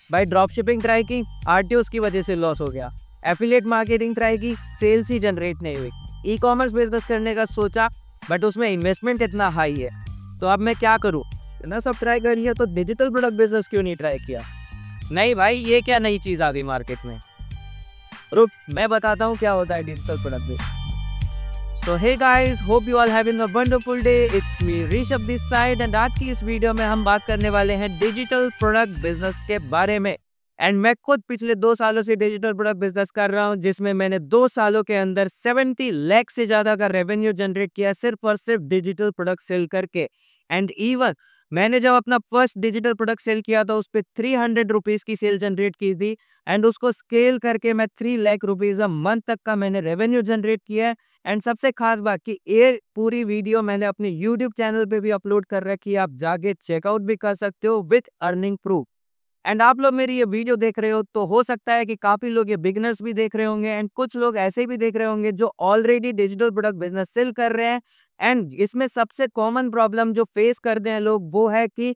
भाई drop shipping try की, RTO की वजह से लॉस हो गया। एफिलिएट मार्केटिंग ट्राई की, सेल्स ही जनरेट नहीं हुई। ई कॉमर्स बिजनेस करने का सोचा बट उसमें इन्वेस्टमेंट इतना हाई है, तो अब मैं क्या करूँ? इतना सब ट्राई कर लिया तो डिजिटल प्रोडक्ट बिजनेस क्यों नहीं ट्राई किया? नहीं भाई, ये क्या नई चीज़ आ गई मार्केट में? रुक, मैं बताता हूँ क्या होता है digital product business. So hey guys, hope you all having a wonderful day. It's me Rishabh this side and आज की इस वीडियो में हम बात करने वाले हैं डिजिटल प्रोडक्ट बिजनेस के बारे में। एंड मैं खुद पिछले 2 सालों से डिजिटल प्रोडक्ट बिजनेस कर रहा हूं, जिसमें मैंने 2 सालों के अंदर 70 लाख से ज्यादा का रेवेन्यू जनरेट किया सिर्फ और सिर्फ डिजिटल प्रोडक्ट सेल करके। एंड इवन मैंने जब अपना फर्स्ट डिजिटल प्रोडक्ट सेल किया था उस पर 300 रुपीज की सेल जनरेट की थी एंड उसको स्केल करके मैं 3 लाख रुपीज अ मंथ तक का मैंने रेवेन्यू जनरेट किया है। एंड सबसे खास बात कि ये पूरी वीडियो मैंने अपने यूट्यूब चैनल पे भी अपलोड कर रखी है, आप जाके चेकआउट भी कर सकते हो विथ अर्निंग प्रूफ। एंड आप लोग मेरी ये वीडियो देख रहे हो तो हो सकता है कि काफी लोग ये बिगिनर्स भी देख रहे होंगे एंड कुछ लोग ऐसे भी देख रहे होंगे जो already digital product business sell कर रहे हैं। एंड इसमें सबसे कॉमन प्रॉब्लम जो फेस करते हैं लोग वो है कि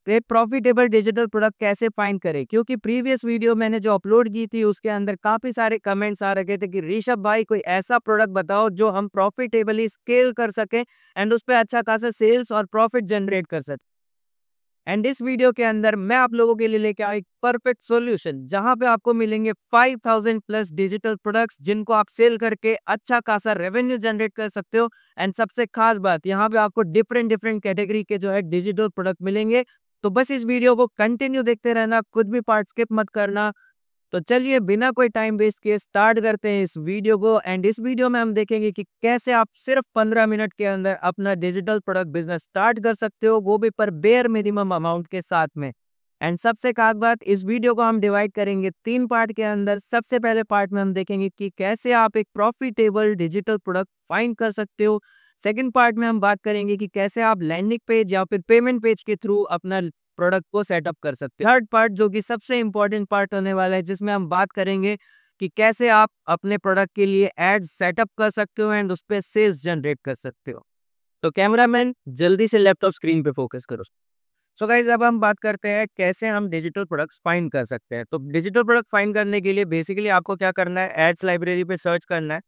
प्रॉफिटेबल डिजिटल प्रोडक्ट कैसे फाइंड करें, क्योंकि प्रीवियस वीडियो मैंने जो अपलोड की थी उसके अंदर काफी सारे कमेंट्स आ रखे थे कि ऋषभ भाई कोई ऐसा प्रोडक्ट बताओ जो हम प्रॉफिटेबली स्केल कर सके एंड उस पर अच्छा खासा सेल्स और प्रॉफिट जनरेट कर सके। एंड इस वीडियो के अंदर मैं आप लोगों के लिए लेके आया एक परफेक्ट सॉल्यूशन जहां पे आपको मिलेंगे 5000 प्लस डिजिटल प्रोडक्ट्स जिनको आप सेल करके अच्छा खासा रेवेन्यू जनरेट कर सकते हो। एंड सबसे खास बात यहाँ पे आपको डिफरेंट डिफरेंट कैटेगरी के जो है डिजिटल प्रोडक्ट मिलेंगे। तो बस इस वीडियो को कंटिन्यू देखते रहना, कुछ भी पार्ट स्किप मत करना। तो चलिए बिना कोई टाइम वेस्ट किए स्टार्ट करते हैं इस वीडियो को। एंड इस वीडियो में हम देखेंगे कि कैसे आप सिर्फ 15 मिनट के अंदर अपना डिजिटल प्रोडक्ट बिजनेस स्टार्ट कर सकते हो, वो भी पर बेयर मिनिमम अमाउंट के साथ में। एंड सबसे खास बात, इस वीडियो को हम डिवाइड करेंगे 3 पार्ट के अंदर। सबसे पहले पार्ट में हम देखेंगे कि कैसे आप एक प्रॉफिटेबल डिजिटल प्रोडक्ट फाइंड कर सकते हो। सेकंड पार्ट में हम बात करेंगे कि कैसे आप लैंडिंग पेज या फिर पेमेंट पेज के थ्रू अपना प्रोडक्ट को सेटअप कर सकते हो। थर्ड पार्ट जो कि सबसे इंपॉर्टेंट पार्ट होने वाला है, जिसमें हम बात करेंगे कि कैसे आप अपने प्रोडक्ट के लिए एड्स सेटअप कर सकते हो एंड उस पर सेल्स जनरेट कर सकते हो। तो कैमरामैन जल्दी से लैपटॉप स्क्रीन पे फोकस करो। सो गाइज, अब हम बात करते हैं कैसे हम डिजिटल प्रोडक्ट्स फाइंड कर सकते हैं। तो डिजिटल प्रोडक्ट फाइंड करने के लिए बेसिकली आपको क्या करना है, एड्स लाइब्रेरी पे सर्च करना है।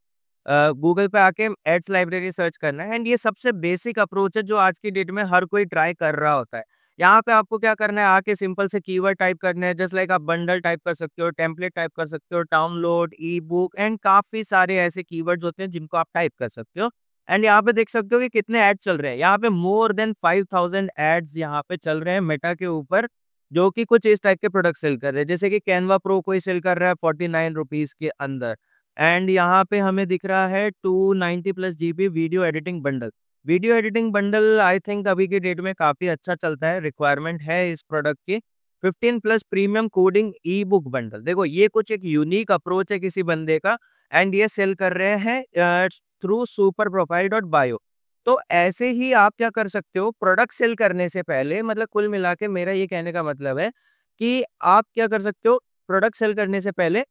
गूगल पे आके एड्स लाइब्रेरी सर्च करना है एंड ये सबसे बेसिक अप्रोच है जो आज की डेट में हर कोई ट्राई कर रहा होता है। यहाँ पे आपको क्या करना है, आके सिंपल से कीवर्ड टाइप करने हैं, जस्ट लाइक आप बंडल टाइप कर सकते हो, टेम्पलेट टाइप कर सकते हो, डाउनलोड, ई बुक एंड काफी सारे ऐसे कीवर्ड्स होते हैं जिनको आप टाइप कर सकते हो। एंड यहाँ पे देख सकते हो कि कितने एड चल रहे हैं। यहाँ पे मोर देन 5000 एड्स यहाँ पे चल रहे हैं मेटा के ऊपर, जो कि कुछ इस टाइप के प्रोडक्ट सेल कर रहे हैं। जैसे कि कैनवा प्रो कोई सेल कर रहा है 49 रुपीज के अंदर। एंड यहाँ पे हमें दिख रहा है 290 plus GB video editing bundle. Video editing bundle I think अभी की डेट में काफी अच्छा चलता है, रिक्वायरमेंट है इस प्रोडक्ट की। 15 प्लस प्रीमियम कोडिंग ई बुक बंडल, देखो ये कुछ एक यूनिक अप्रोच है किसी बंदे का एंड ये सेल कर रहे हैं through super profile dot bio. तो ऐसे ही आप क्या कर सकते हो, प्रोडक्ट सेल करने से पहले, मतलब कुल मिला के मेरा ये कहने का मतलब है कि आप क्या कर सकते हो, प्रोडक्ट सेल करने से पहले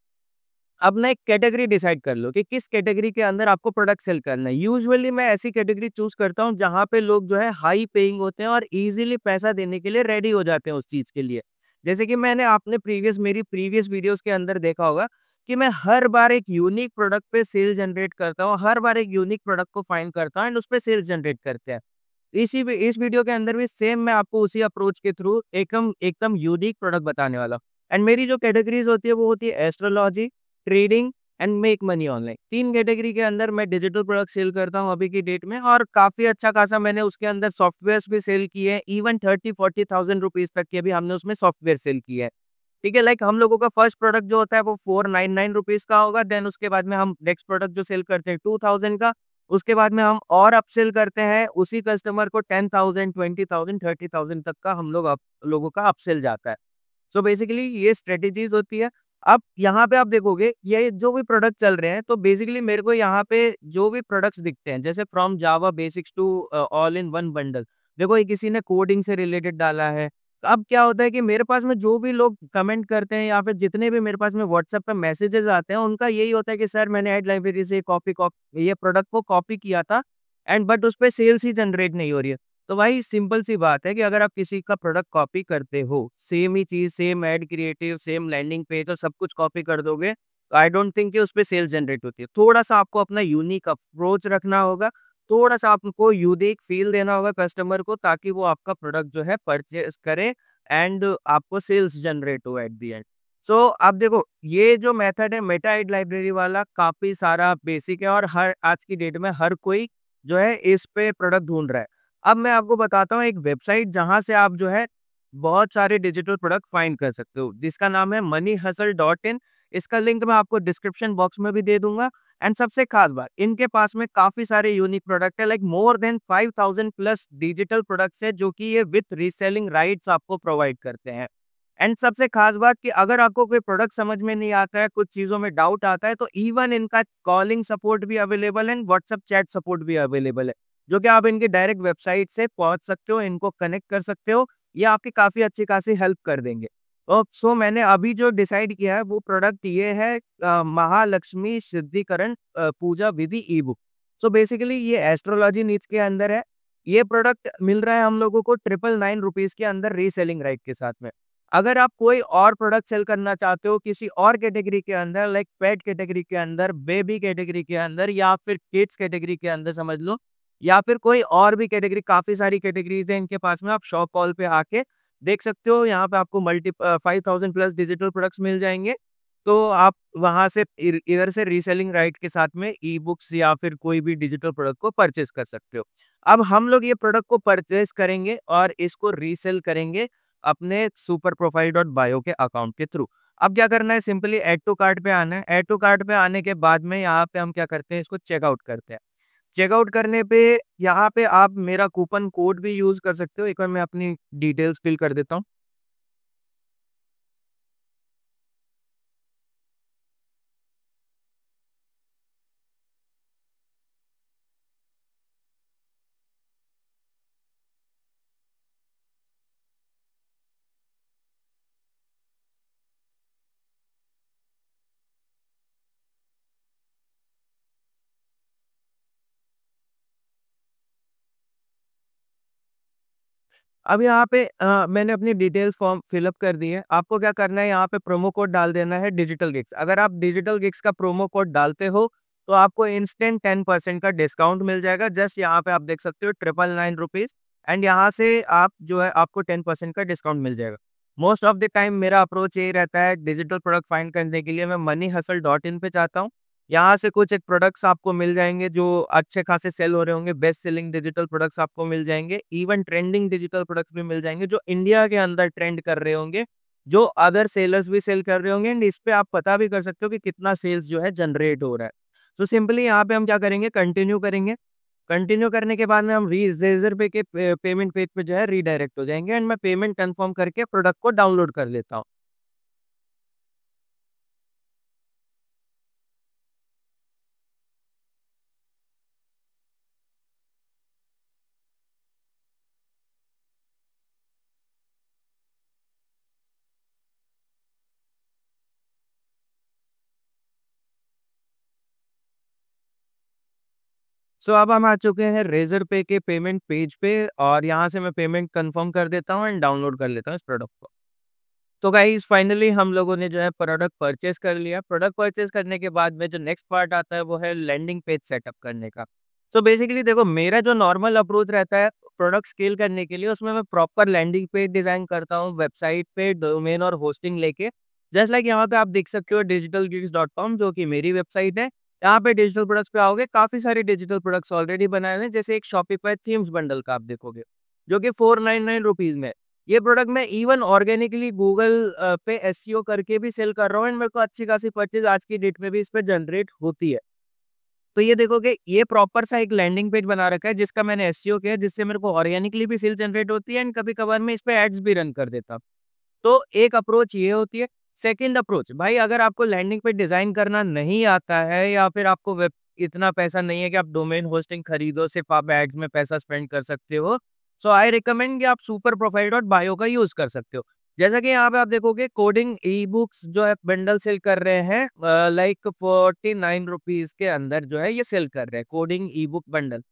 अपना एक कैटेगरी डिसाइड कर लो कि किस कैटेगरी के अंदर आपको प्रोडक्ट सेल करना है। यूजुअली मैं ऐसी कैटेगरी चूज करता हूँ जहाँ पे लोग जो है हाई पेइंग होते हैं और इजीली पैसा देने के लिए रेडी हो जाते हैं उस चीज के लिए। जैसे कि मैंने आपने मेरी प्रीवियस वीडियोस के अंदर देखा होगा कि मैं हर बार एक यूनिक प्रोडक्ट पे सेल जनरेट करता हूँ, हर बार एक यूनिक प्रोडक्ट को फाइंड करता हूँ एंड उस पर सेल्स जनरेट करते हैं। इस वीडियो के अंदर भी सेम मैं आपको उसी अप्रोच के थ्रू एकदम एकदम यूनिक प्रोडक्ट बताने वाला हूँ। एंड मेरी जो कैटेगरीज होती है वो होती है astrology, trading and make money online. 3 category के अंदर मैं डिजिटल प्रोडक्ट सेल करता हूँ अभी की डेट में, और काफी अच्छा खासा मैंने उसके अंदर सॉफ्टवेयर भी सेल किए हैं। इवन 30-40,000 रुपीज तक के भी हमने उसमें सॉफ्टवेयर सेल किए हैं। ठीक है, लाइक हम लोगों का फर्स्ट प्रोडक्ट जो होता है वो 499 रुपीज का होगा। देन उसके बाद में हम नेक्स्ट प्रोडक्ट जो सेल करते हैं 2000 का। उसके बाद में हम और अपसेल करते हैं उसी कस्टमर को 10,000, 20,000, 30,000 तक का हम लोगों का अपसेल जाता है। सो बेसिकली ये स्ट्रेटेजीज होती है। अब यहाँ पे आप देखोगे ये जो भी प्रोडक्ट चल रहे हैं, तो बेसिकली मेरे को यहाँ पे जो भी प्रोडक्ट्स दिखते हैं, जैसे from Java basics to all in one bundle, देखो ये किसी ने कोडिंग से रिलेटेड डाला है। तो अब क्या होता है कि मेरे पास में जो भी लोग कमेंट करते हैं या फिर जितने भी मेरे पास में व्हाट्सएप पे मैसेजेस आते हैं, उनका यही होता है कि सर मैंने एड लाइब्रेरी से कॉपी ये प्रोडक्ट को कॉपी किया था एंड बट उस पर सेल्स ही जनरेट नहीं हो रही है। तो भाई सिंपल सी बात है कि अगर आप किसी का प्रोडक्ट कॉपी करते हो, सेम ही चीज़, same ad creative, same landing page और सब कुछ कॉपी कर दोगे, तो आई डोंट थिंक कि उसपे सेल्स जनरेट होती है। थोड़ा-सा आपको अपना यूनिक अप्रोच रखना होगा, थोड़ा-सा आपको यूनिक फ़ील देना होगा कस्टमर को ताकि वो आपका प्रोडक्ट जो है परचेज़ करे एंड आपको सेल्स जनरेट हो एट द एंड। सो अब देखो, ये जो मेथड है मेटा एड लाइब्रेरी वाला काफ़ी सारा बेसिक है और हर आज की डेट में हर कोई जो है इस पे प्रोडक्ट ढूँढ रहा है। अब मैं आपको बताता हूँ एक वेबसाइट जहाँ से आप जो है बहुत सारे डिजिटल प्रोडक्ट फाइंड कर सकते हो, जिसका नाम है moneyhustle.in। इसका लिंक मैं आपको डिस्क्रिप्शन बॉक्स में भी दे दूँगा। एंड सबसे खास बात, इनके पास में काफ़ी सारे यूनिक प्रोडक्ट है, like more than 5000 plus digital products है जो कि ये विथ रीसेलिंग राइट्स आपको प्रोवाइड करते हैं। एंड सबसे खास बात कि अगर आपको कोई प्रोडक्ट समझ में नहीं आता है, कुछ चीज़ों में डाउट आता है, तो इवन इनका कॉलिंग सपोर्ट भी अवेलेबल है एंड व्हाट्सएप चैट सपोर्ट भी अवेलेबल है, जो कि आप इनकी डायरेक्ट वेबसाइट से पहुँच सकते हो, इनको कनेक्ट कर सकते हो। ये आपकी काफ़ी अच्छी खासी हेल्प कर देंगे। सो मैंने अभी जो डिसाइड किया है वो प्रोडक्ट ये है महालक्ष्मी सिद्धिकरण पूजा विधि ई बुक। सो बेसिकली ये एस्ट्रोलॉजी नीड्स के अंदर है। ये प्रोडक्ट मिल रहा है हम लोगों को 999 के अंदर रीसेलिंग राइट के साथ में। अगर आप कोई और प्रोडक्ट सेल करना चाहते हो किसी और कैटेगरी के अंदर, लाइक पेट कैटेगरी के अंदर, बेबी कैटेगरी के अंदर या फिर किड्स कैटेगरी के अंदर समझ लो, या फिर कोई और भी कैटेगरी, काफ़ी सारी कैटेगरीज़ हैं इनके पास में, आप शॉप कॉल पे आके देख सकते हो। यहाँ पे आपको 5000 प्लस डिजिटल प्रोडक्ट्स मिल जाएँगे। तो आप वहाँ से इधर से रीसेलिंग राइट के साथ में ई-बुक्स या फिर कोई भी डिजिटल प्रोडक्ट को परचेज़ कर सकते हो। अब हम लोग ये प्रोडक्ट को परचेज़ करेंगे और इसको रीसेल करेंगे अपने superprofile.bio के अकाउंट के थ्रू। अब क्या करना है, सिंपली ऐड टू कार्ट पे आना है। ऐड टू कार्ट पे आने के बाद में यहाँ पे हम क्या करते हैं, इसको चेकआउट करते हैं। चेकआउट करने पे यहाँ पे आप मेरा कूपन कोड भी यूज़ कर सकते हो। एक बार मैं अपनी डिटेल्स फिल कर देता हूँ। अब यहाँ पे मैंने अपनी डिटेल्स फॉर्म फिलअप कर दी है। आपको क्या करना है, यहाँ पे प्रोमो कोड डाल देना है डिजिटल गिग्स। अगर आप डिजिटल गिग्स का प्रोमो कोड डालते हो, तो आपको इंस्टेंट 10% का डिस्काउंट मिल जाएगा। जस्ट यहाँ पे आप देख सकते हो 999 रुपीज़ एंड यहाँ से आप जो है आपको 10% का डिस्काउंट मिल जाएगा। मोस्ट ऑफ द टाइम मेरा अप्रोच यही रहता है, डिजिटल प्रोडक्ट फाइंड करने के लिए मैं moneyhustle.in पे जाता हूँ। यहाँ से कुछ एक प्रोडक्ट्स आपको मिल जाएँगे जो अच्छे खासे सेल हो रहे होंगे, बेस्ट सेलिंग डिजिटल प्रोडक्ट्स आपको मिल जाएँगे, इवन ट्रेंडिंग डिजिटल प्रोडक्ट्स भी मिल जाएँगे जो इंडिया के अंदर ट्रेंड कर रहे होंगे, जो अदर सेलर्स भी सेल कर रहे होंगे एंड इस पे आप पता भी कर सकते हो कि कितना सेल्स जो है जनरेट हो रहा है। तो सिंपली यहाँ पे हम क्या करेंगे, कंटिन्यू करेंगे। कंटिन्यू करने के बाद में हम रेज़र पे के पेमेंट पेज पे जो है रीडायरेक्ट हो जाएँगे एंड मैं पेमेंट कन्फर्म करके प्रोडक्ट को डाउनलोड कर लेता हूँ। सो अब हम आ चुके हैं रेज़र पे के पेमेंट पेज पे और यहाँ से मैं पेमेंट कंफर्म कर देता हूँ एंड डाउनलोड कर लेता हूँ इस प्रोडक्ट को। तो गाइस फाइनली हम लोगों ने जो है प्रोडक्ट परचेज़ कर लिया। प्रोडक्ट परचेज़ करने के बाद में जो नेक्स्ट पार्ट आता है वो है लैंडिंग पेज सेटअप करने का। तो बेसिकली देखो, मेरा जो नॉर्मल अप्रोच रहता है प्रोडक्ट स्केल करने के लिए, उसमें मैं प्रॉपर लैंडिंग पेज डिज़ाइन करता हूँ वेबसाइट पे डोमेन और होस्टिंग लेके। जस्ट लाइक यहाँ पे आप देख सकते हो digitalgeeks.com जो कि मेरी वेबसाइट है। यहाँ पे डिजिटल प्रोडक्ट्स पे आओगे, काफ़ी सारे डिजिटल प्रोडक्ट्स ऑलरेडी बनाए हुए हैं, जैसे एक शॉपिफाई थीम्स बंडल का आप देखोगे, जो कि 499 रुपीज़ में है। ये प्रोडक्ट मैं इवन ऑर्गेनिकली गूगल पे एसईओ करके भी सेल कर रहा हूँ एंड मेरे को अच्छी खासी परचेज़ आज की डेट में भी इस पे जनरेट होती है। तो ये देखोगे, ये प्रॉपर सा एक लैंडिंग पेज बना रखा है जिसका मैंने एसईओ किया है, जिससे मेरे को ऑर्गेनिकली भी सेल जनरेट होती है एंड कभी-कभार मैं इस पे एड्स भी रन कर देता हूँ। तो एक अप्रोच ये होती है। सेकंड अप्रोच, भाई अगर आपको लैंडिंग पेज डिज़ाइन करना नहीं आता है या फिर आपको वेब इतना पैसा नहीं है कि आप डोमेन होस्टिंग खरीदो, सिर्फ़ आप एड्स में पैसा स्पेंड कर सकते हो, सो आई रिकमेंड कि आप superprofile.bio का यूज़ कर सकते हो। जैसा कि यहाँ पे आप देखोगे, कोडिंग ई-बुक्स जो है बंडल सेल कर रहे हैं लाइक 49 रुपीज़ के अंदर जो है ये सेल कर रहे हैं, कोडिंग ई-बुक बंडल।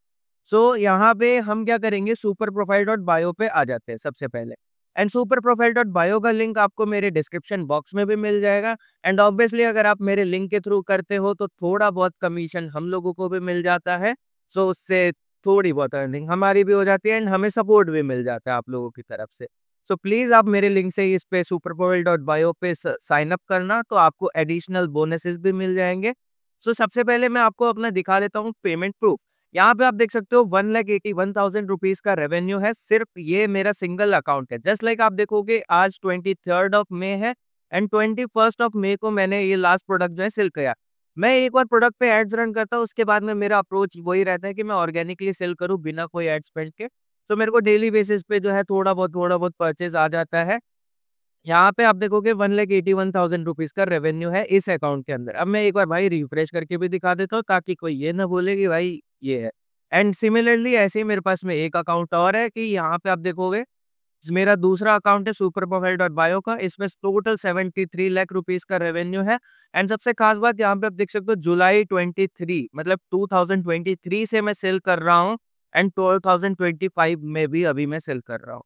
सो यहाँ पे हम क्या करेंगे, सुपर प्रोफाइल डॉट बायो पे आ जाते हैं सबसे पहले। And super profile dot bio का लिंक आपको मेरे डिस्क्रिप्शन बॉक्स में भी मिल जाएगा। एंड ऑब्वियसली अगर आप मेरे लिंक के थ्रू करते हो तो थोड़ा बहुत कमीशन हम लोगों को भी मिल जाता है। सो उससे थोड़ी बहुत अर्निंग हमारी भी हो जाती है एंड हमें सपोर्ट भी मिल जाता है आप लोगों की तरफ से। सो प्लीज आप मेरे लिंक से इस पे सुपर प्रोफाइल डॉट बायो पे साइन अप करना, तो आपको एडिशनल बोनसेस भी मिल जाएंगे। सो सबसे पहले मैं आपको अपना दिखा देता हूँ पेमेंट प्रूफ। यहाँ पे आप देख सकते हो 1,81,000 रुपीज का रेवेन्यू है, सिर्फ ये मेरा सिंगल अकाउंट है। जस्ट लाइक आप देखोगे आज 23 है एंड 21 को मैंने ये लास्ट प्रोडक्ट जो है सेल किया। मैं एक बार प्रोडक्ट पे एड्स रन करता हूँ, उसके बाद में मेरा अप्रोच वही रहता है कि मैं ऑर्गेनिकली सेल करूँ बिना कोई एड स्पेंड के। तो मेरे को डेली बेसिस पे जो है थोड़ा बहुत परचेज आ जाता है। यहाँ पे आप देखोगे 1,81,000 रुपीज का रेवेन्यू है इस अकाउंट के अंदर। अब मैं एक बार भाई रिफ्रेश करके भी दिखा देता हूँ ताकि कोई ये ना बोले कि भाई ये है। एंड सिमिलरली ऐसे ही मेरे पास में एक अकाउंट और है कि यहाँ पे आप देखोगे मेरा दूसरा अकाउंट है सुपर प्रोफाइल डॉट बायो का, इसमें टोटल 73 लाख रुपीज का रेवेन्यू है। एंड सबसे खास बात यहाँ पे आप देख सकते हो जुलाई 23 मतलब 2023 से मैं सेल कर रहा हूँ एंड 2025 में भी अभी मैं सेल कर रहा हूँ।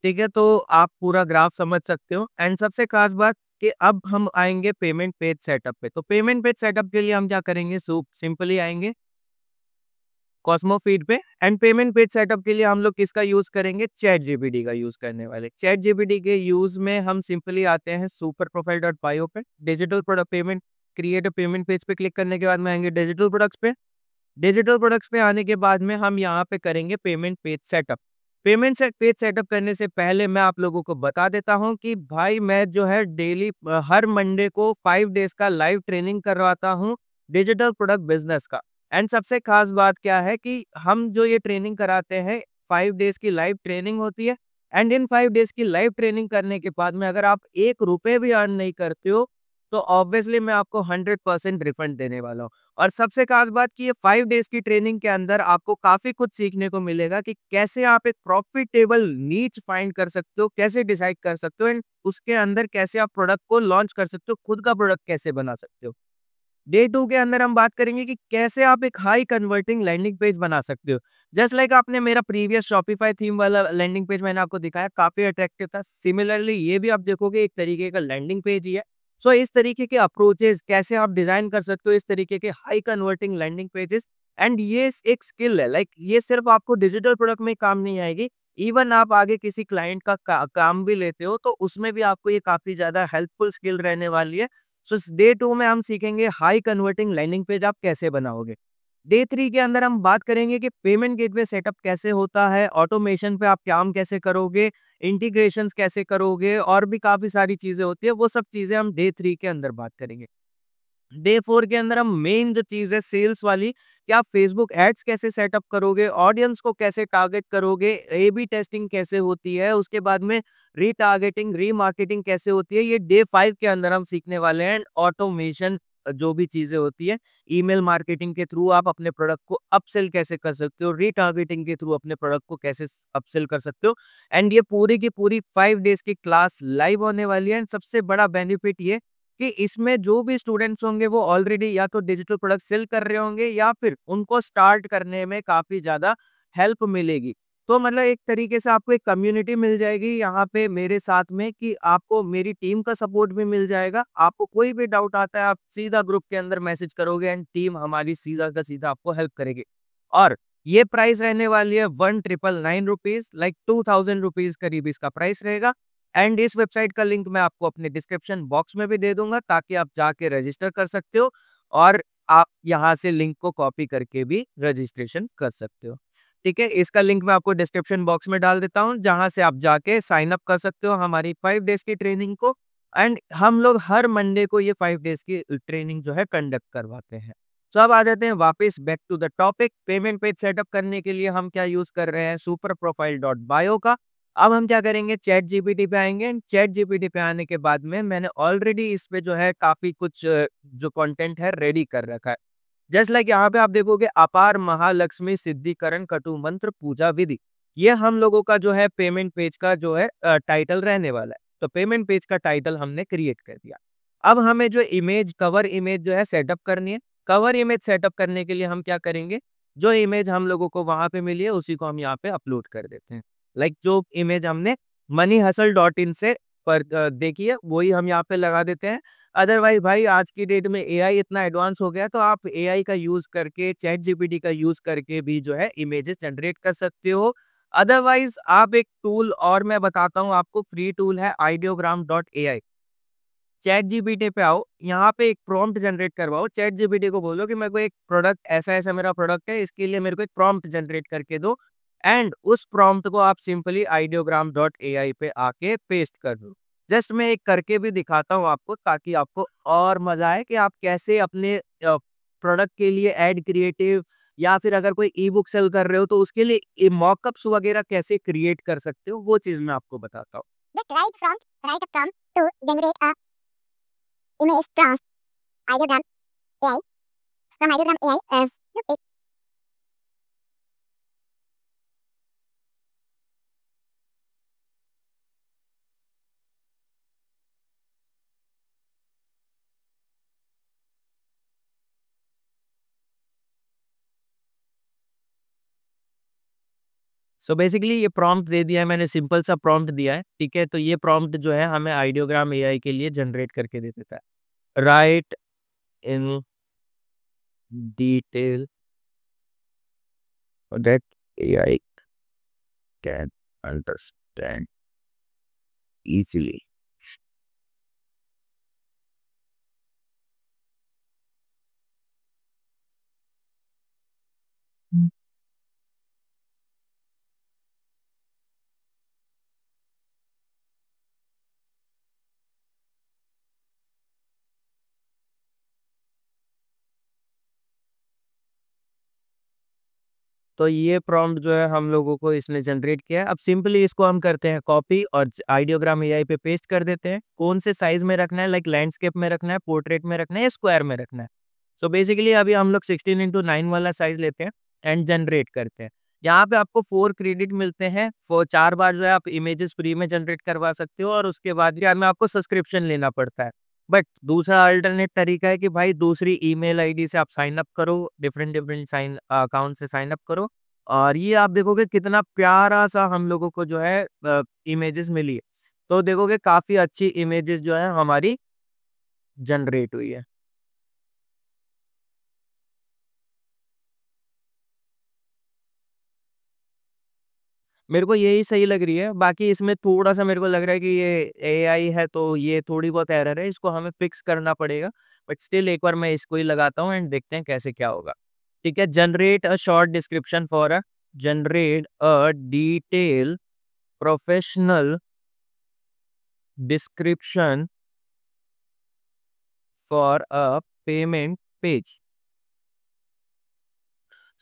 ठीक है, तो आप पूरा ग्राफ समझ सकते हो। एंड सबसे खास बात कि अब हम आएंगे पेमेंट पेज सेटअप पे। तो पेमेंट पेज सेटअप के लिए हम क्या करेंगे, सिंपली आएंगे कॉस्मो फीड पे। एंड पेमेंट पेज सेटअप के लिए हम लोग किसका यूज करेंगे, चैट जीपीटी का यूज करने वाले। चैट जीपीटी के यूज में हम सिंपली आते हैं सुपर प्रोफाइल डॉट बायो पे, digital product payment create payment page पे क्लिक करने के बाद में आएंगे डिजिटल प्रोडक्ट्स पे। डिजिटल प्रोडक्ट्स पे आने के बाद में हम यहाँ पे करेंगे payment page setup. Page setup करने से पहले मैं आप लोगों को बता देता हूँ कि भाई मैं जो है डेली हर मंडे को 5 डेज का लाइव ट्रेनिंग करवाता हूँ डिजिटल प्रोडक्ट बिजनेस का। एंड सबसे खास बात क्या है कि हम जो ये ट्रेनिंग कराते हैं 5 डेज की लाइव ट्रेनिंग होती है। एंड इन 5 डेज की लाइव ट्रेनिंग करने के बाद में अगर आप 1 रुपए भी अर्न नहीं करते हो तो ऑब्वियसली मैं आपको 100% रिफंड देने वाला हूँ। और सबसे खास बात कि ये 5 डेज की ट्रेनिंग के अंदर आपको काफी कुछ सीखने को मिलेगा कि कैसे आप एक प्रॉफिटेबल नीच फाइंड कर सकते हो, कैसे डिसाइड कर सकते हो एंड उसके अंदर कैसे आप प्रोडक्ट को लॉन्च कर सकते हो, खुद का प्रोडक्ट कैसे बना सकते हो। डे 2 के अंदर हम बात करेंगे कि कैसे आप एक हाई कन्वर्टिंग लैंडिंग पेज बना सकते हो। जस्ट लाइक आपने मेरा प्रीवियस शॉपिफाई थीम वाला लैंडिंग पेज मैंने आपको दिखाया, काफी अट्रैक्टिव था। सिमिलरली ये भी आप देखोगे एक तरीके का लैंडिंग पेज ही है। सो इस तरीके के अप्रोचेस कैसे आप डिजाइन कर सकते हो, इस तरीके के high converting landing pages. And ये एक स्किल है, लाइक ये सिर्फ आपको डिजिटल प्रोडक्ट में काम नहीं आएगी, इवन आप आगे किसी क्लाइंट का काम भी लेते हो तो उसमें भी आपको ये काफी ज्यादा हेल्पफुल स्किल रहने वाली है। सो डे 2 में हम सीखेंगे हाई कन्वर्टिंग लैंडिंग पेज आप कैसे बनाओगे। डे 3 के अंदर हम बात करेंगे कि पेमेंट गेटवे सेटअप कैसे होता है, ऑटोमेशन पे आप काम कैसे करोगे, इंटीग्रेशंस कैसे करोगे और भी काफी सारी चीजें होती है, वो सब चीजें हम डे 3 के अंदर बात करेंगे। डे 4 के अंदर हम मेन जो चीज है सेल्स वाली, कि आप फेसबुक एड्स कैसे सेटअप करोगे, ऑडियंस को कैसे टारगेट करोगे, ए बी टेस्टिंग कैसे होती है, उसके बाद में रीटारगेटिंग रीमार्केटिंग कैसे होती है, ये डे 5 के अंदर हम सीखने वाले हैं। ऑटोमेशन जो भी चीजें होती है, ईमेल मार्केटिंग के थ्रू आप अपने प्रोडक्ट को अपसेल कैसे कर सकते हो, रीटारगेटिंग के थ्रू अपने प्रोडक्ट को कैसे अपसेल कर सकते हो। एंड ये पूरी की पूरी 5 डेज की क्लास लाइव होने वाली है। एंड सबसे बड़ा बेनिफिट ये कि इसमें जो भी स्टूडेंट्स होंगे वो ऑलरेडी या तो डिजिटल प्रोडक्ट सेल कर रहे होंगे या फिर उनको स्टार्ट करने में काफी ज्यादा हेल्प मिलेगी। तो मतलब एक तरीके से आपको एक कम्युनिटी मिल जाएगी यहाँ पे मेरे साथ में, कि आपको मेरी टीम का सपोर्ट भी मिल जाएगा। आपको कोई भी डाउट आता है आप सीधा ग्रुप के अंदर मैसेज करोगे एंड टीम हमारी सीधा का सीधा आपको हेल्प करेगी। और ये प्राइस रहने वाली है 1,999 रुपीज, लाइक 2,000 रुपीज करीब इसका प्राइस रहेगा। एंड इस वेबसाइट का लिंक मैं आपको अपने डिस्क्रिप्शन बॉक्स में भी दे दूंगा ताकि आप जाके रजिस्टर कर सकते हो और आप यहाँ से लिंक को कॉपी करके भी रजिस्ट्रेशन कर सकते हो। ठीक है, इसका लिंक मैं आपको डिस्क्रिप्शन बॉक्स में डाल देता हूँ जहां से आप जाके साइन अप कर सकते हो हमारी 5 डेज की ट्रेनिंग को। एंड हम लोग हर मंडे को ये 5 डेज की ट्रेनिंग जो है कंडक्ट करवाते हैं। तो अब आ जाते हैं वापस back to the topic. Payment page setup करने के लिए हम क्या यूज कर रहे हैं, सुपर प्रोफाइल डॉट बायो का। अब हम क्या करेंगे, चैट जीपीटी पे आएंगे। चैट जीपीटी पे आने के बाद में मैंने ऑलरेडी इस पे जो है काफी कुछ जो कंटेंट है रेडी कर रखा है। जस्ट लाइक यहाँ पे आप देखोगे अपार महालक्ष्मी सिद्धिकरण कटु मंत्र पूजा विधि, ये हम लोगों का जो है पेमेंट पेज का जो है टाइटल रहने वाला है। तो पेमेंट पेज का टाइटल हमने क्रिएट कर दिया। अब हमें जो इमेज कवर इमेज जो है सेटअप करनी है। कवर इमेज सेटअप करने के लिए हम क्या करेंगे, जो इमेज हम लोगों को वहां पे मिली है उसी को हम यहाँ पे अपलोड कर देते हैं। लाइक जो इमेज हमने moneyhustle.in से पर देखी है वही हम यहाँ पे लगा देते हैं। अदरवाइज भाई आज की डेट में एआई इतना एडवांस हो गया, तो आप एआई का यूज करके, चैट जीपीटी का यूज करके भी जो है इमेजेस जनरेट कर सकते हो। अदरवाइज आप एक टूल और मैं बताता हूँ आपको, फ्री टूल है ideogram.ai। चैट जीपीटी पे आओ, यहाँ पे एक प्रॉम्प्ट जनरेट करवाओ, चैट जीपीटी को बोलो कि मेरे को एक प्रोडक्ट, ऐसा ऐसा मेरा प्रोडक्ट है, इसके लिए मेरे को एक प्रॉम्प्ट जनरेट करके दो, एंड उस प्रॉम्प्ट को आप सिंपली ideogram.ai पे आके पेस्ट कर दो। जस्ट मैं एक करके भी दिखाता हूँ आपको, ताकि आपको और मजा आए कि आप कैसे अपने प्रोडक्ट के लिए एड क्रिएटिव, या फिर अगर कोई ई बुक सेल कर रहे हो तो उसके लिए मॉकअप्स वगैरह कैसे क्रिएट कर सकते हो, वो चीज मैं आपको बताता हूँ। Write a prompt to generate a image from ideogram AI. From ideogram AI as you pick. So basically ये प्रॉम्प्ट दे दिया है मैंने, सिंपल सा प्रॉम्प्ट दिया है, ठीक है। तो ये प्रॉम्प्ट जो है हमें आइडियोग्राम एआई के लिए जनरेट करके दे देता है। Right in detail that AI can understand easily. तो ये प्रॉम्प्ट जो है हम लोगों को इसने जनरेट किया है। अब सिंपली इसको हम करते हैं कॉपी और आइडियोग्राम एआई पे पेस्ट कर देते हैं। कौन से साइज में रखना है, लाइक लैंडस्केप में रखना है, पोर्ट्रेट में रखना है या स्क्वायर में रखना है। सो बेसिकली अभी हम लोग 16:9 वाला साइज लेते हैं एंड जनरेट करते हैं। यहाँ पे आपको 4 क्रेडिट मिलते हैं, 4 बार जो है आप इमेजेस फ्री में जनरेट करवा सकते हो, और उसके बाद यार में आपको सब्सक्रिप्शन लेना पड़ता है। बट दूसरा अल्टरनेट तरीका है कि भाई दूसरी ईमेल आईडी से आप साइन अप करो, डिफरेंट डिफरेंट साइन अकाउंट से साइन अप करो, और ये आप देखोगे कितना प्यारा सा हम लोगों को जो है इमेजेस मिली है। तो देखोगे काफी अच्छी इमेजेस जो है हमारी जनरेट हुई है। मेरे को यही सही लग रही है, बाकी इसमें थोड़ा सा मेरे को लग रहा है कि ये एआई है तो ये थोड़ी बहुत एरर है, इसको हमें फिक्स करना पड़ेगा। बट स्टिल एक बार मैं इसको ही लगाता हूँ एंड देखते हैं कैसे क्या होगा। ठीक है, generate a short description for a generate a detail professional description for a payment page.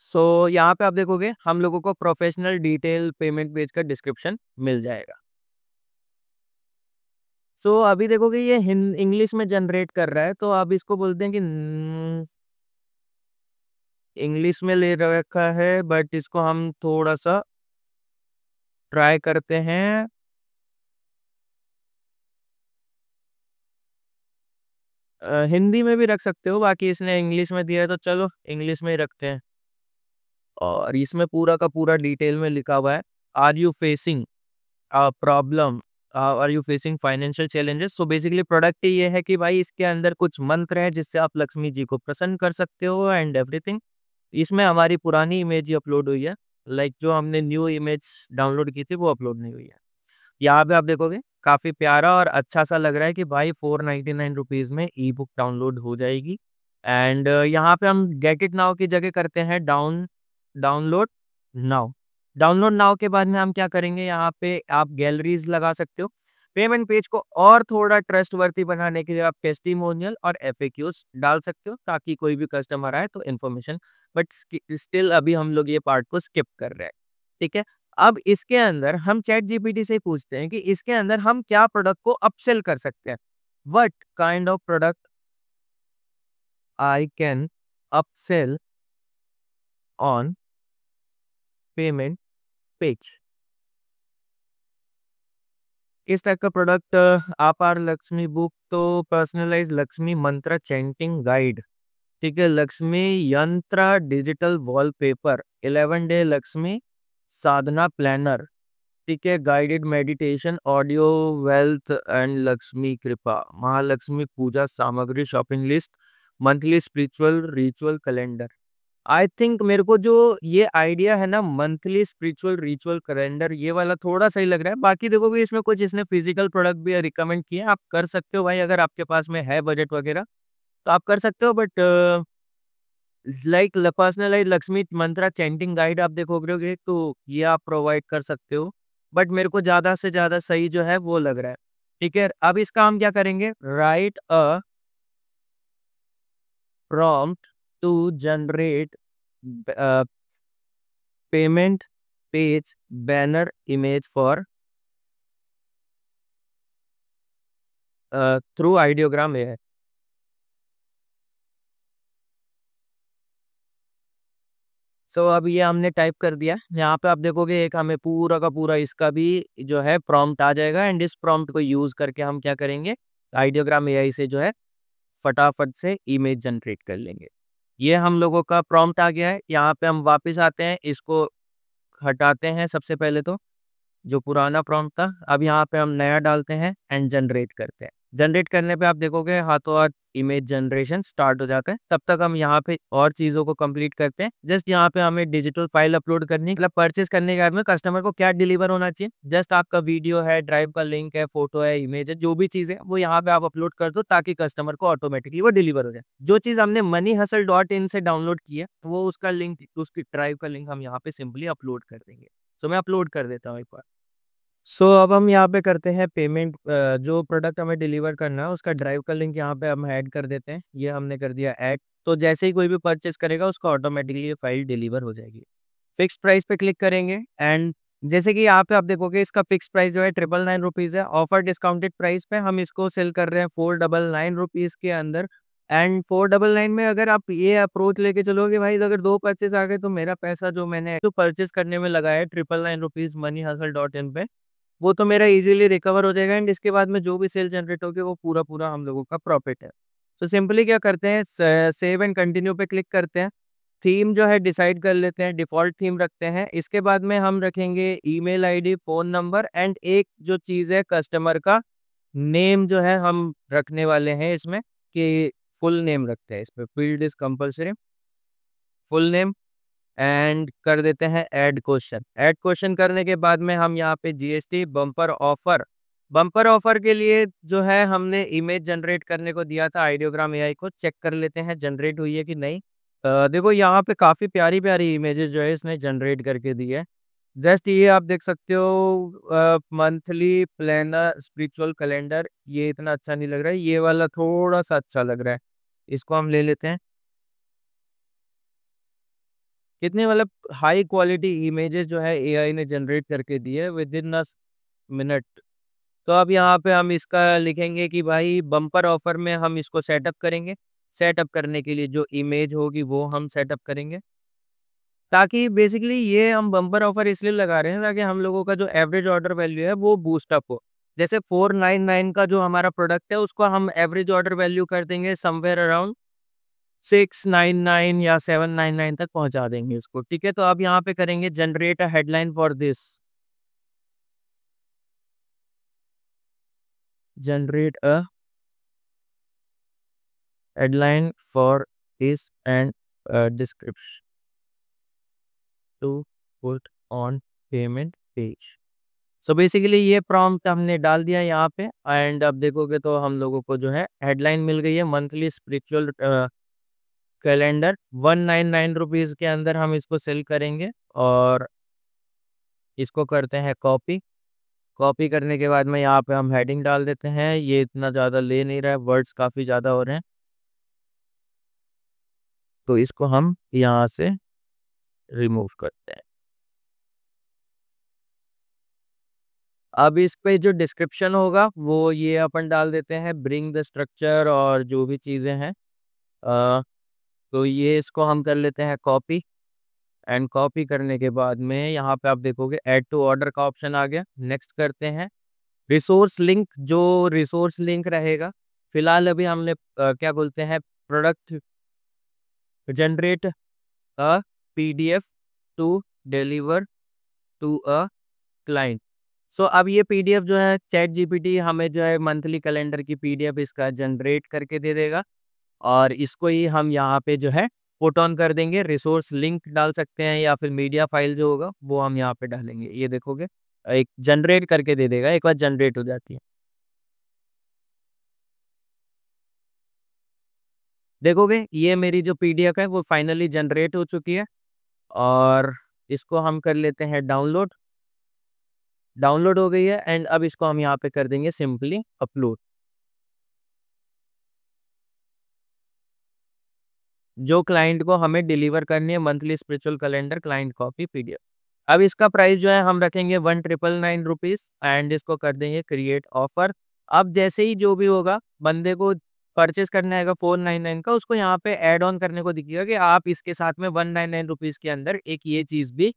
So यहाँ पे आप देखोगे हम लोगों को प्रोफेशनल डिटेल पेमेंट पेज का डिस्क्रिप्शन मिल जाएगा। सो अभी देखोगे ये इंग्लिश में जनरेट कर रहा है, तो अब इसको बोलते हैं कि इंग्लिश में ले रखा है, बट इसको हम थोड़ा सा ट्राई करते हैं। हिंदी में भी रख सकते हो, बाकी इसने इंग्लिश में दिया है तो चलो इंग्लिश में ही रखते हैं। और इसमें पूरा का पूरा डिटेल में लिखा हुआ है, are you facing problem, are you facing financial challenges. So basically product ये है कि भाई इसके अंदर कुछ मंत्र है जिससे आप लक्ष्मी जी को प्रसन्न कर सकते हो एंड एवरीथिंग। इसमें हमारी पुरानी इमेज ही अपलोड हुई है, लाइक जो हमने न्यू इमेज डाउनलोड की थी वो अपलोड नहीं हुई है। यहाँ पे आप देखोगे काफी प्यारा और अच्छा सा लग रहा है कि भाई 499 रुपीज में ई बुक डाउनलोड हो जाएगी। एंड यहाँ पे हम गेट इट नाउ की जगह करते हैं डाउनलोड नाउ। डाउनलोड नाउ के बाद में हम क्या करेंगे, यहाँ पे आप गैलरीज लगा सकते हो। पेमेंट पेज को और थोड़ा ट्रस्ट वर्दी बनाने के लिए आप टेस्टिमोनियल और एफएक्यूज डाल सकते हो, ताकि कोई भी कस्टमर आए तो इन्फॉर्मेशन। बट स्टिल अभी हम लोग ये पार्ट को स्किप कर रहे हैं। ठीक है, अब इसके अंदर हम चैट जीपीटी से पूछते हैं कि इसके अंदर हम क्या प्रोडक्ट को अपसेल कर सकते हैं। What kind of product I can upsell on payment page. इस टाइप का प्रोडक्ट आप आर लक्ष्मी बुक तो पर्सनलाइज लक्ष्मी मंत्र चैंटिंग गाइड ठीक है, लक्ष्मी यंत्र डिजिटल वॉलपेपर, 11 डे लक्ष्मी साधना प्लानर, ठीक है, guided meditation audio, wealth and Lakshmi कृपा, महालक्ष्मी पूजा सामग्री shopping list, monthly spiritual ritual calendar. I think मेरे को जो ये आइडिया है ना, मंथली स्पिरिचुअल रिचुअल कैलेंडर, ये वाला थोड़ा सही लग रहा है। बाकी देखोगे इसमें कुछ इसने फिजिकल प्रोडक्ट भी रिकमेंड किए, आप कर सकते हो भाई, अगर आपके पास में है बजट वगैरह तो आप कर सकते हो। But like personalize Lakshmi mantra chanting guide आप देखोगे तो ये आप प्रोवाइड कर सकते हो। बट मेरे को ज्यादा से ज्यादा सही जो है वो लग रहा है। ठीक है, अब इसका हम क्या करेंगे, write a prompt to generate payment page banner image for through Ideogram है। सो अब ये हमने टाइप कर दिया, यहाँ पे आप देखोगे एक हमें पूरा का पूरा इसका भी जो है प्रॉम्प्ट आ जाएगा। एंड इस प्रॉम्प्ट को यूज करके हम क्या करेंगे, आइडियोग्राम एआई से जो है फटाफट से इमेज जनरेट कर लेंगे। ये हम लोगों का प्रॉम्प्ट आ गया है। यहाँ पे हम वापस आते हैं, इसको हटाते हैं सबसे पहले तो, जो पुराना प्रॉम्प्ट था। अब यहाँ पे हम नया डालते हैं एंड जनरेट करते हैं। जनरेट करने पे आप देखोगे हाथों हाथ इमेज जनरेशन स्टार्ट हो जाता है। तब तक हम यहाँ पे और चीजों को कंप्लीट करते हैं। जस्ट यहाँ पे हमें डिजिटल फाइल अपलोड करनी है, मतलब परचेस करने के बाद में कस्टमर को क्या डिलीवर होना चाहिए, जस्ट आपका वीडियो है, ड्राइव का लिंक है, फोटो है, इमेज है, जो भी चीज है वो यहाँ पे आप अपलोड कर दो, ताकि कस्टमर को ऑटोमेटिकली वो डिलीवर हो जाए। जो चीज हमने moneyhustle.in से डाउनलोड की है वो उसका लिंक, उसकी ड्राइव का लिंक हम यहाँ पे सिंपली अपलोड कर देंगे। तो मैं अपलोड कर देता हूँ एक बार। अब हम यहाँ पे करते हैं पेमेंट, जो प्रोडक्ट हमें डिलीवर करना है उसका ड्राइव का लिंक यहाँ पे हम ऐड कर देते हैं। ये हमने कर दिया ऐड। तो जैसे ही कोई भी परचेस करेगा उसका ऑटोमेटिकली ये फाइल डिलीवर हो जाएगी। फिक्स प्राइस पे क्लिक करेंगे एंड जैसे कि यहाँ पे आप देखोगे इसका फिक्स प्राइस जो है 999 रुपीज़ है। ऑफर डिस्काउंटेड प्राइस पे हम इसको सेल कर रहे हैं 499 रुपीज़ के अंदर। एंड 499 में अगर आप ये अप्रोच लेके चलोगे भाई, तो अगर 2 परचेस आ गए तो मेरा पैसा जो मैंने जो परचेस करने में लगाया है 999 रुपीज़ moneyhustle.in पे, वो तो मेरा इजीली रिकवर हो जाएगा। एंड इसके बाद में जो भी सेल जनरेट होगी वो पूरा पूरा हम लोगों का प्रॉफिट है। तो सिंपली क्या करते हैं, सेव एंड कंटिन्यू पे क्लिक करते हैं। थीम जो है डिसाइड कर लेते हैं, डिफ़ॉल्ट थीम रखते हैं। इसके बाद में हम रखेंगे email ID, phone number and एक जो चीज़ है कस्टमर का नेम जो है हम रखने वाले हैं इसमें, कि फुल नेम रखते हैं इसमें, field is compulsory, full name. And कर देते हैं ऐड क्वेश्चन। ऐड क्वेश्चन करने के बाद में हम यहाँ पे GST bumper offer, bumper offer के लिए जो है हमने इमेज जनरेट करने को दिया था आइडियोग्राम एआई को, चेक कर लेते हैं जनरेट हुई है कि नहीं। देखो यहाँ पे काफ़ी प्यारी प्यारी इमेजेस जो है इसने जनरेट करके दी है। जस्ट ये आप देख सकते हो, मंथली प्लानर स्पिरिचुअल कैलेंडर, ये इतना अच्छा नहीं लग रहा है, ये वाला थोड़ा सा अच्छा लग रहा है। इसको हम ले लेते हैं। कितने मतलब हाई क्वालिटी इमेजेस जो है एआई ने जनरेट करके दी है विद इन अ मिनट। तो अब यहाँ पे हम इसका लिखेंगे कि भाई बम्पर ऑफर में हम इसको सेटअप करेंगे। सेटअप करने के लिए जो इमेज होगी वो हम सेटअप करेंगे, ताकि बेसिकली ये हम बम्पर ऑफर इसलिए लगा रहे हैं ताकि हम लोगों का जो एवरेज ऑर्डर वैल्यू है वो बूस्ट अप हो। जैसे 499 का जो हमारा प्रोडक्ट है उसको हम एवरेज ऑर्डर वैल्यू कर देंगे समवेयर अराउंड 699 या 799 तक पहुंचा देंगे इसको। ठीक है, तो अब यहाँ पे करेंगे generate a headline for this, generate a headline for this and description to put on payment page. So basically ये प्रॉम्प्ट हमने डाल दिया यहाँ पे। एंड अब देखोगे तो हम लोगों को जो है हेडलाइन मिल गई है, मंथली स्पिरिचुअल कैलेंडर, 199 रुपीज़ के अंदर हम इसको सेल करेंगे। और इसको करते हैं कॉपी। कॉपी करने के बाद में यहाँ पे हम हेडिंग डाल देते हैं। ये इतना ज़्यादा ले नहीं रहा है, वर्ड्स काफ़ी ज़्यादा हो रहे हैं, तो इसको हम यहाँ से रिमूव करते हैं। अब इस पे जो डिस्क्रिप्शन होगा वो ये अपन डाल देते हैं, ब्रिंग द स्ट्रक्चर और जो भी चीज़ें हैं। अ, तो ये इसको हम कर लेते हैं कॉपी। एंड कॉपी करने के बाद में यहाँ पे आप देखोगे ऐड टू ऑर्डर का ऑप्शन आ गया। नेक्स्ट करते हैं रिसोर्स लिंक। जो रिसोर्स लिंक रहेगा, फिलहाल अभी हमने क्या बोलते हैं, product generate a PDF to deliver to a client. So अब ये PDF जो है चैट जीपीटी हमें जो है मंथली कैलेंडर की PDF इसका जनरेट करके दे देगा और इसको ही हम यहाँ पे जो है पुट ऑन कर देंगे। रिसोर्स लिंक डाल सकते हैं या फिर मीडिया फाइल जो होगा वो हम यहाँ पे डालेंगे। ये देखोगे एक जनरेट करके दे देगा एक बार जनरेट हो जाती है। देखोगे ये मेरी जो PDF है वो फाइनली जनरेट हो चुकी है और इसको हम कर लेते हैं डाउनलोड। डाउनलोड हो गई है एंड अब इसको हम यहाँ पे कर देंगे सिंपली अपलोड। जो क्लाइंट को हमें डिलीवर करनी है monthly spiritual calendar client copy PDF। अब इसका प्राइस जो है हम रखेंगे 1999 रुपीज़ एंड इसको कर देंगे क्रिएट ऑफर। अब जैसे ही जो भी होगा बंदे को परचेस करना है 499 का, उसको यहाँ पे ऐड ऑन करने को दिखेगा कि आप इसके साथ में 199 रुपीज़ के अंदर एक ये चीज़ भी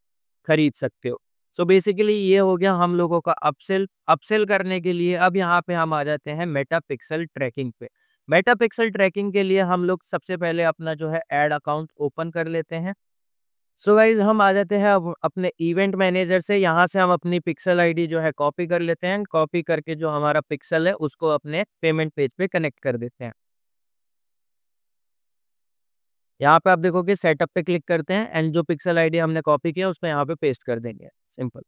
खरीद सकते हो। सो बेसिकली ये हो गया हम लोगों का अपसेल। अपसेल करने के लिए अब यहाँ पे हम आ जाते हैं मेटा पिक्सल ट्रैकिंग पे। मेटा पिक्सल ट्रैकिंग के लिए हम लोग सबसे पहले अपना जो है एड अकाउंट ओपन कर लेते हैं। सो गाइज हम आ जाते हैं अब अपने इवेंट मैनेजर से। यहाँ से हम अपनी पिक्सल आईडी जो है कॉपी कर लेते हैं। कॉपी करके जो हमारा पिक्सल है उसको अपने पेमेंट पेज पे कनेक्ट कर देते हैं। यहाँ पे आप देखोगे सेटअप पे क्लिक करते हैं एंड जो पिक्सल आईडी हमने कॉपी किया उसको यहाँ पे पेस्ट कर देंगे सिंपल।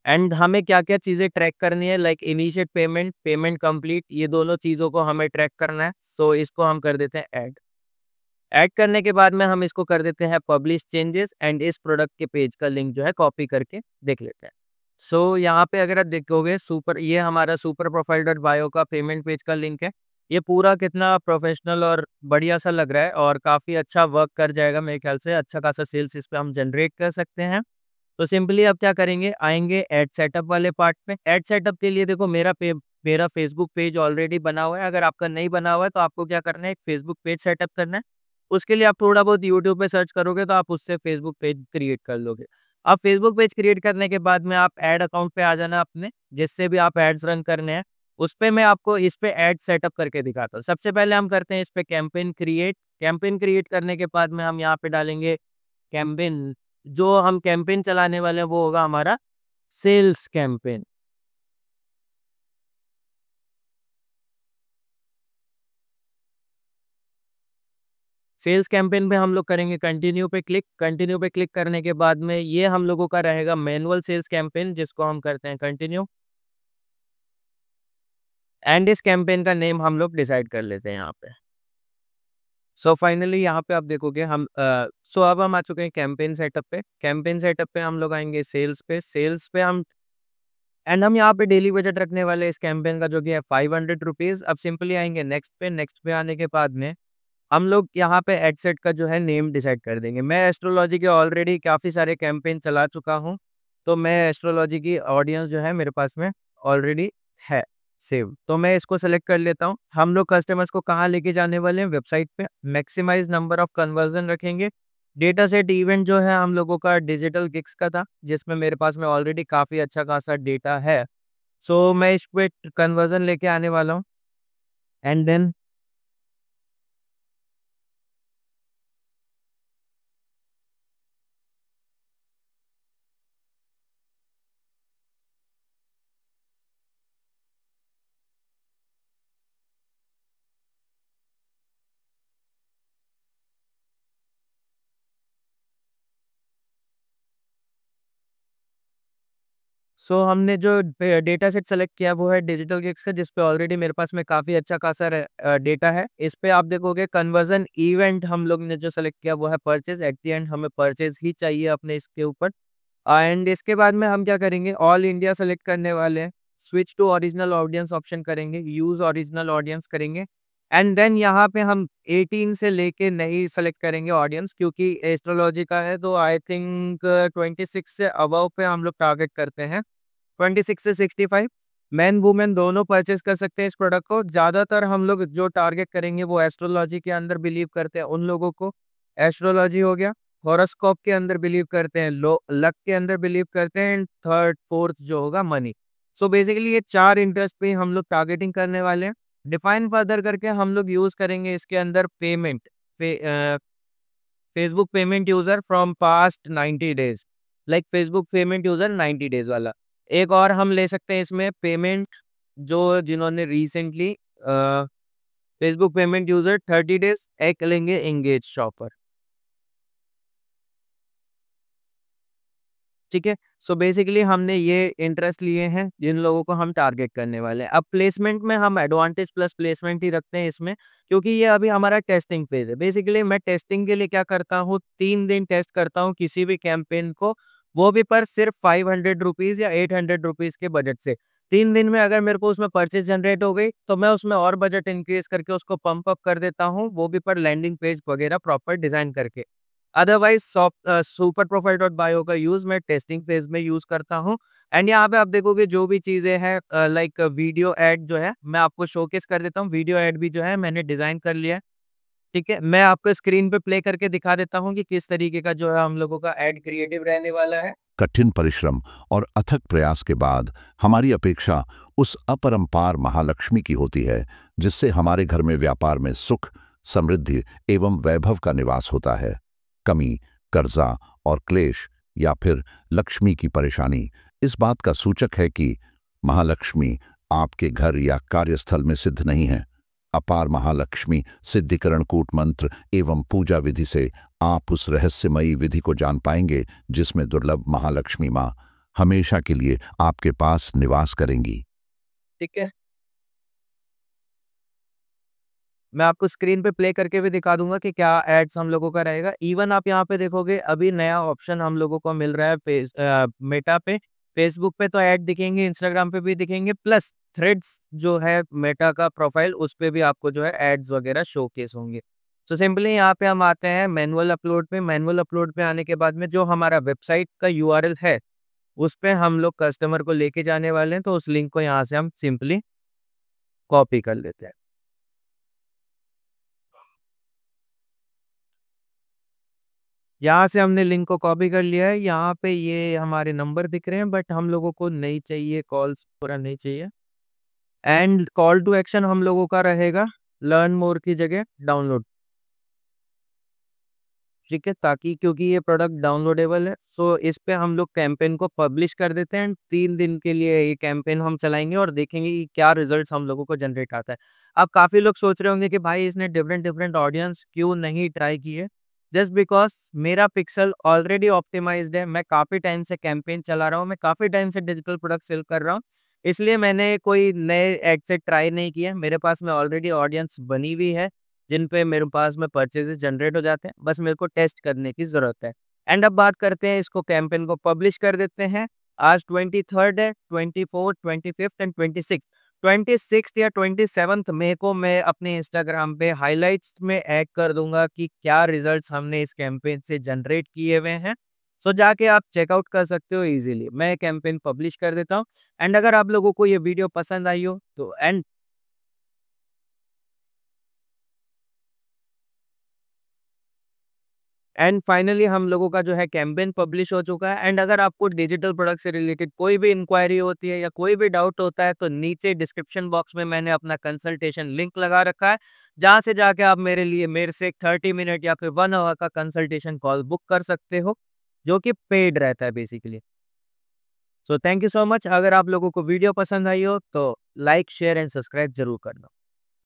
एंड हमें क्या-क्या चीज़ें ट्रैक करनी है like initiate payment, payment complete, ये दोनों चीज़ों को हमें ट्रैक करना है। सो इसको हम कर देते हैं ऐड। ऐड करने के बाद में हम इसको कर देते हैं पब्लिश चेंजेस एंड इस प्रोडक्ट के पेज का लिंक जो है कॉपी करके देख लेते हैं। सो यहाँ पे अगर आप देखोगे सुपर ये हमारा सुपर प्रोफाइल डॉट बायो का पेमेंट पेज का लिंक है। ये पूरा कितना प्रोफेशनल और बढ़िया सा लग रहा है और काफ़ी अच्छा वर्क कर जाएगा मेरे ख्याल से। अच्छा खासा सेल्स इस पे हम जनरेट कर सकते हैं। तो सिंपली अब क्या करेंगे आएँगे ऐड सेटअप वाले पार्ट पे। ऐड सेटअप के लिए देखो मेरा फेसबुक पेज ऑलरेडी बना हुआ है। अगर आपका नहीं बना हुआ है तो आपको क्या करना है एक फेसबुक पेज सेटअप करना है। उसके लिए आप थोड़ा बहुत यूट्यूब पे सर्च करोगे तो आप उससे फेसबुक पेज क्रिएट कर लोगे। अब फेसबुक पेज क्रिएट करने के बाद में आप ऐड अकाउंट पे आ जाना अपने, जिससे भी आप एड्स रन करने हैं। उस पे मैं आपको इस पे ऐड सेटअप करके दिखाता हूँ। सबसे पहले हम करते हैं इस पे कैंपेन क्रिएट। कैंपेन क्रिएट करने के बाद में हम यहाँ पे डालेंगे कैंपेन। जो हम कैंपेन चलाने वाले हैं वो होगा हमारा सेल्स कैंपेन। सेल्स कैंपेन पे हम लोग करेंगे कंटिन्यू पे क्लिक। कंटिन्यू पे क्लिक करने के बाद में ये हम लोगों का रहेगा मैनुअल सेल्स कैंपेन, जिसको हम करते हैं कंटिन्यू। एंड इस कैंपेन का नेम हम लोग डिसाइड कर लेते हैं यहाँ पे। सो फाइनली यहाँ पे आप देखोगे सो अब हम आ चुके हैं कैंपेन सेटअप पे। कैंपेन सेटअप पे हम लोग आएंगे सेल्स पे। सेल्स पे हम यहाँ पे डेली बजट रखने वाले इस कैंपेन का जो कि है 500 रुपीज़। अब सिंपली आएंगे नेक्स्ट पे। नेक्स्ट पे आने के बाद में हम लोग यहाँ पे एडसेट का जो है नेम डिसाइड कर देंगे। मैं एस्ट्रोलॉजी के ऑलरेडी काफ़ी सारे कैंपेन चला चुका हूँ, तो मैं एस्ट्रोलॉजी की ऑडियंस जो है मेरे पास में ऑलरेडी है सेव, तो मैं इसको सेलेक्ट कर लेता हूँ। हम लोग कस्टमर्स को कहाँ लेके जाने वाले हैं, वेबसाइट पे। मैक्सिमाइज नंबर ऑफ कन्वर्जन रखेंगे। डेटा सेट इवेंट जो है हम लोगों का डिजिटल गिग्स का था, जिसमें मेरे पास में ऑलरेडी काफ़ी अच्छा खासा डेटा है। सो मैं इस पे कन्वर्जन लेके आने वाला हूँ एंड देन हमने जो डेटा सेट सेलेक्ट किया वो है डिजिटल गिग्स का, जिस पे ऑलरेडी मेरे पास में काफ़ी अच्छा खासा डेटा है। इस पे आप देखोगे कन्वर्जन इवेंट हम लोग ने जो सेलेक्ट किया वो है परचेज। एट द एंड हमें परचेज ही चाहिए अपने इसके ऊपर। एंड इसके बाद में हम क्या करेंगे, ऑल इंडिया सेलेक्ट करने वाले हैं। Switch to original audience option करेंगे, यूज ओरिजिनल ऑडियंस करेंगे एंड देन यहाँ पे हम 18 से लेके नहीं सेलेक्ट करेंगे ऑडियंस, क्योंकि एस्ट्रोलॉजी का है तो आई थिंक 26 से अबव पे हम लोग टारगेट करते हैं। 26 से 65 मैन वुमेन दोनों परचेस कर सकते हैं इस प्रोडक्ट को। ज़्यादातर हम लोग जो टारगेट करेंगे वो एस्ट्रोलॉजी के अंदर बिलीव करते हैं उन लोगों को। एस्ट्रोलॉजी हो गया, हॉरोस्कोप के अंदर बिलीव करते हैं, लो लक के अंदर बिलीव करते हैं एंड थर्ड फोर्थ जो होगा मनी। सो बेसिकली ये चार इंटरेस्ट पे हम लोग टारगेटिंग करने वाले हैं। डिफाइन फर्दर करके हम लोग यूज करेंगे इसके अंदर payment, Facebook payment user from past 90 days, like Facebook payment user 90 days वाला। एक और हम ले सकते हैं इसमें पेमेंट जो जिन्होंने recently Facebook payment user 30 days, एक लेंगे एंगेज शॉपर। ठीक है, सो बेसिकली हमने ये इंटरेस्ट लिए हैं जिन लोगों को हम टारगेट करने वाले हैं। अब प्लेसमेंट में हम एडवांटेज प्लस प्लेसमेंट ही रखते हैं इसमें, क्योंकि ये अभी हमारा टेस्टिंग फेज है। बेसिकली मैं टेस्टिंग के लिए क्या करता हूँ, 3 दिन टेस्ट करता हूँ किसी भी कैंपेन को, वो भी पर सिर्फ 500 रुपीज या 800 रुपीज के बजट से। 3 दिन में अगर मेरे को उसमें परचेज जनरेट हो गई तो मैं उसमें और बजट इंक्रीज करके उसको पंप अप कर देता हूँ, वो भी पर लैंडिंग पेज वगैरह प्रॉपर डिजाइन करके। Otherwise super profile dot bio का यूज मैं टेस्टिंग फेज में यूज करता हूँ। एंड यहाँ पे आप देखोगे जो भी चीजें हैं लाइक वीडियो एड जो है मैं आपको शोकेस कर देता हूँ। वीडियो एड भी जो है मैंने डिजाइन कर लिया है। ठीक है, मैं आपको स्क्रीन पे प्ले करके दिखा देता हूँ कि किस तरीके का जो है हम लोगों का एड क्रिएटिव रहने वाला है। कठिन परिश्रम और अथक प्रयास के बाद हमारी अपेक्षा उस अपरंपार महालक्ष्मी की होती है जिससे हमारे घर में व्यापार में सुख, समृद्धि एवं वैभव का निवास होता है। कमी, कर्जा और क्लेश या फिर लक्ष्मी की परेशानी इस बात का सूचक है कि महालक्ष्मी आपके घर या कार्यस्थल में सिद्ध नहीं है। अपार महालक्ष्मी सिद्धिकरण कूट मंत्र एवं पूजा विधि से आप उस रहस्यमयी विधि को जान पाएंगे जिसमें दुर्लभ महालक्ष्मी माँ हमेशा के लिए आपके पास निवास करेंगी। ठीक है, मैं आपको स्क्रीन पे प्ले करके भी दिखा दूंगा कि क्या एड्स हम लोगों का रहेगा। इवन आप यहाँ पे देखोगे अभी नया ऑप्शन हम लोगों को मिल रहा है मेटा पे, फेसबुक पे तो ऐड दिखेंगे, इंस्टाग्राम पे भी दिखेंगे, प्लस थ्रेड्स जो है मेटा का प्रोफाइल उस पे भी आपको जो है एड्स वगैरह शोकेस होंगे। तो सिंपली यहाँ पे हम आते हैं मैनुअल अपलोड पे। मैनुअल अपलोड पे आने के बाद में जो हमारा वेबसाइट का यूआरएल है उस पे हम लोग कस्टमर को लेके जाने वाले हैं, तो उस लिंक को यहाँ से हम सिंपली कॉपी कर लेते हैं। यहाँ से हमने लिंक को कॉपी कर लिया है। यहाँ पे ये हमारे नंबर दिख रहे हैं बट हम लोगों को नहीं चाहिए, कॉल्स पूरा नहीं चाहिए। एंड कॉल टू एक्शन हम लोगों का रहेगा लर्न मोर की जगह डाउनलोड। ठीक है, ताकि क्योंकि ये प्रोडक्ट डाउनलोडेबल है, सो इस पे हम लोग कैंपेन को पब्लिश कर देते हैं। 3 दिन के लिए ये कैंपेन हम चलाएंगे और देखेंगे कि क्या रिजल्ट्स हम लोगों को जनरेट आता है। अब काफी लोग सोच रहे होंगे कि भाई इसने डिफरेंट डिफरेंट ऑडियंस क्यों नहीं ट्राई की है। जस्ट बिकॉज मेरा पिक्सल ऑलरेडी ऑप्टिमाइज्ड है, मैं काफी टाइम से कैंपेन चला रहा हूँ, मैं काफी टाइम से डिजिटल प्रोडक्ट सेल कर रहा हूँ, इसलिए मैंने कोई नए एड से ट्राई नहीं किया। मेरे पास में ऑलरेडी ऑडियंस बनी हुई है जिन पे मेरे पास में परचेजेस जनरेट हो जाते हैं, बस मेरे को टेस्ट करने की जरूरत है। एंड अब बात करते हैं इसको कैंपेन को पब्लिश कर देते हैं। आज 23 है, 24, 25 एंड 26 या 27 मई को मैं अपने इंस्टाग्राम पे हाइलाइट्स में ऐड कर दूंगा कि क्या रिजल्ट्स हमने इस कैंपेन से जनरेट किए हुए हैं। सो जाके आप चेकआउट कर सकते हो इजीली। मैं कैंपेन पब्लिश कर देता हूँ। एंड अगर आप लोगों को ये वीडियो पसंद आई हो तो एंड फाइनली हम लोगों का जो है कैंपेन पब्लिश हो चुका है। एंड अगर आपको डिजिटल प्रोडक्ट से रिलेटेड कोई भी इंक्वायरी होती है या कोई भी डाउट होता है तो नीचे डिस्क्रिप्शन बॉक्स में मैंने अपना कंसल्टेशन लिंक लगा रखा है, जहां से जाके आप मेरे से 30 मिनट या फिर 1 आवर का कंसल्टेशन कॉल बुक कर सकते हो, जो कि पेड रहता है basically. So thank you so much. अगर आप लोगों को वीडियो पसंद आई हो तो लाइक, शेयर एंड सब्सक्राइब जरूर करना।